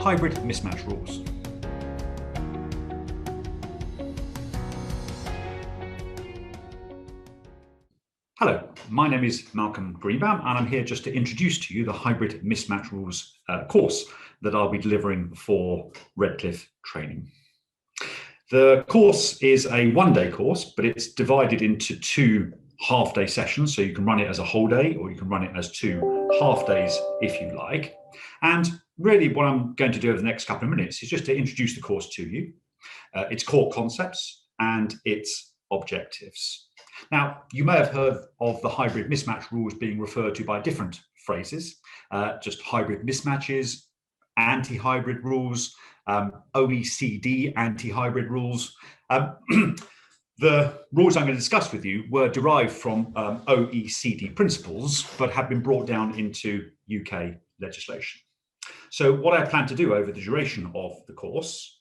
hybrid mismatch rules. Hello, my name is Malcolm Greenbaum, and I'm here just to introduce to you the hybrid mismatch rules course that I'll be delivering for Redcliffe training. The course is a one-day course, but it's divided into two half-day sessions, so you can run it as a whole day or you can run it as two half days if you like. And really what I'm going to do over the next couple of minutes is just to introduce the course to you, its core concepts and its objectives. Now, you may have heard of the hybrid mismatch rules being referred to by different phrases, just hybrid mismatches, anti-hybrid rules, OECD anti-hybrid rules. The rules I'm going to discuss with you were derived from OECD principles, but have been brought down into UK legislation. So what I plan to do over the duration of the course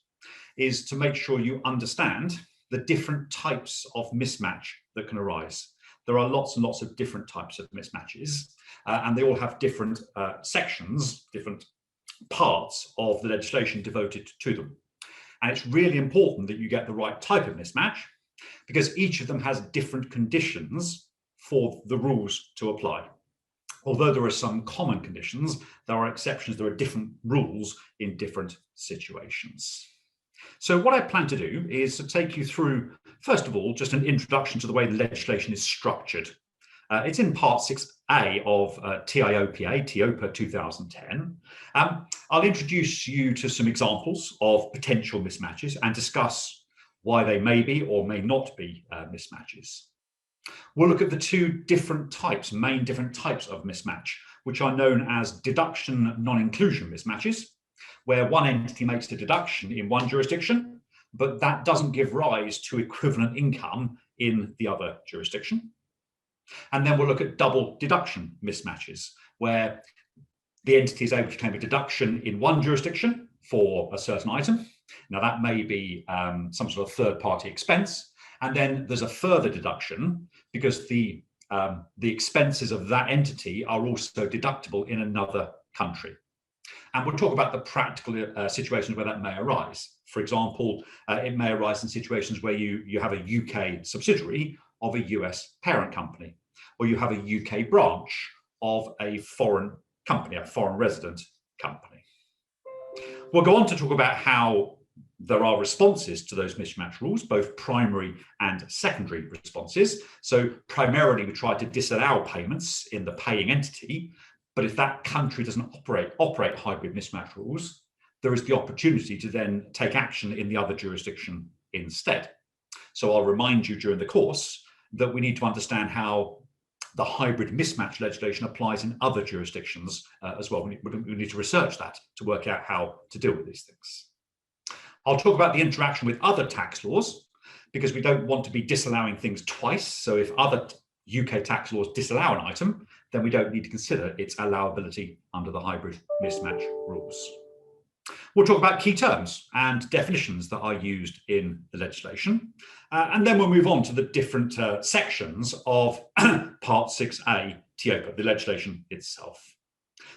is to make sure you understand the different types of mismatch that can arise. There are lots and lots of different types of mismatches, and they all have different sections, different parts of the legislation devoted to them. And it's really important that you get the right type of mismatch, because each of them has different conditions for the rules to apply. Although there are some common conditions, there are exceptions, there are different rules in different situations. So what I plan to do is to take you through, first of all, just an introduction to the way the legislation is structured. It's in Part 6A of TIOPA 2010. I'll introduce you to some examples of potential mismatches and discuss why they may be or may not be mismatches. We'll look at the two different types, main different types of mismatch, which are known as deduction non-inclusion mismatches, where one entity makes the deduction in one jurisdiction, but that doesn't give rise to equivalent income in the other jurisdiction. And then we'll look at double deduction mismatches, where the entity is able to claim a deduction in one jurisdiction for a certain item. Now that may be some sort of third-party expense, and then there's a further deduction because the expenses of that entity are also deductible in another country. And we'll talk about the practical situations where that may arise. For example, it may arise in situations where you have a UK subsidiary of a US parent company, or you have a UK branch of a foreign company, a foreign resident company. We'll go on to talk about how there are responses to those mismatch rules, both primary and secondary responses. So primarily we try to disallow payments in the paying entity, but if that country doesn't operate hybrid mismatch rules, there is the opportunity to then take action in the other jurisdiction instead. So I'll remind you during the course that we need to understand how the hybrid mismatch legislation applies in other jurisdictions as well. We need to research that to work out how to deal with these things. I'll talk about the interaction with other tax laws, because we don't want to be disallowing things twice. So if other UK tax laws disallow an item, then we don't need to consider its allowability under the hybrid mismatch rules. We'll talk about key terms and definitions that are used in the legislation. And then we'll move on to the different sections of Part 6A TIOPA, the legislation itself.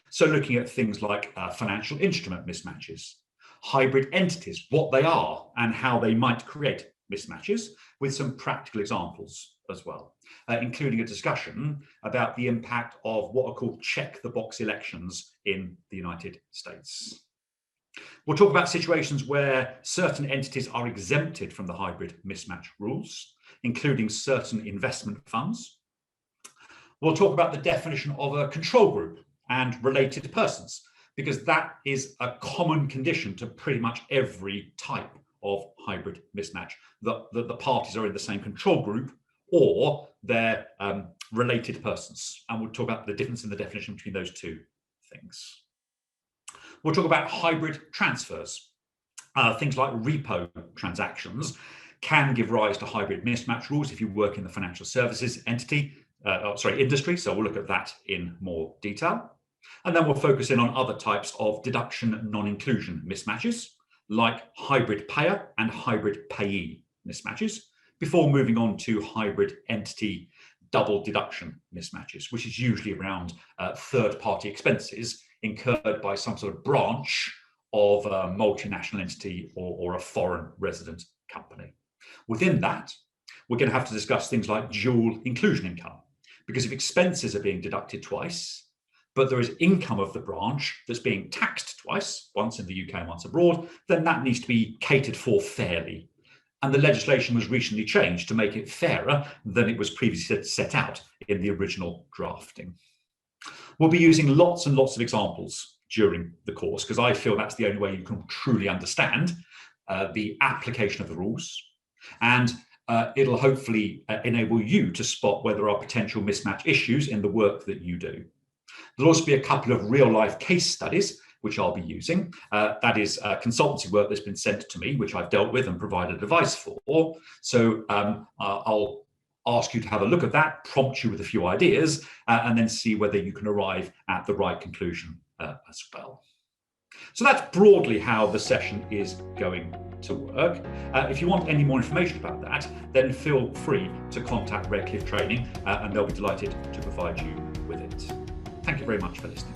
So looking at things like financial instrument mismatches, hybrid entities, what they are and how they might create mismatches, with some practical examples as well, including a discussion about the impact of what are called check-the-box elections in the United States. We'll talk about situations where certain entities are exempted from the hybrid mismatch rules, including certain investment funds. We'll talk about the definition of a control group and related persons, because that is a common condition to pretty much every type of hybrid mismatch, that the parties are in the same control group or they're related persons. And we'll talk about the difference in the definition between those two things. We'll talk about hybrid transfers. Things like repo transactions can give rise to hybrid mismatch rules if you work in the financial services industry. So we'll look at that in more detail. And then we'll focus in on other types of deduction non-inclusion mismatches, like hybrid payer and hybrid payee mismatches, before moving on to hybrid entity double deduction mismatches, which is usually around third-party expenses incurred by some sort of branch of a multinational entity or a foreign resident company. Within that, we're going to have to discuss things like dual inclusion income, because if expenses are being deducted twice, but there is income of the branch that's being taxed twice, once in the UK and once abroad, then that needs to be catered for fairly. And the legislation was recently changed to make it fairer than it was previously set out in the original drafting. We'll be using lots and lots of examples during the course, because I feel that's the only way you can truly understand the application of the rules. And it'll hopefully enable you to spot where there are potential mismatch issues in the work that you do. There'll also be a couple of real-life case studies, which I'll be using. That is consultancy work that's been sent to me, which I've dealt with and provided advice for. So I'll ask you to have a look at that, prompt you with a few ideas, and then see whether you can arrive at the right conclusion as well. So that's broadly how the session is going to work. If you want any more information about that, then feel free to contact Redcliffe Training, and they'll be delighted to provide you with it. Thank you very much for listening.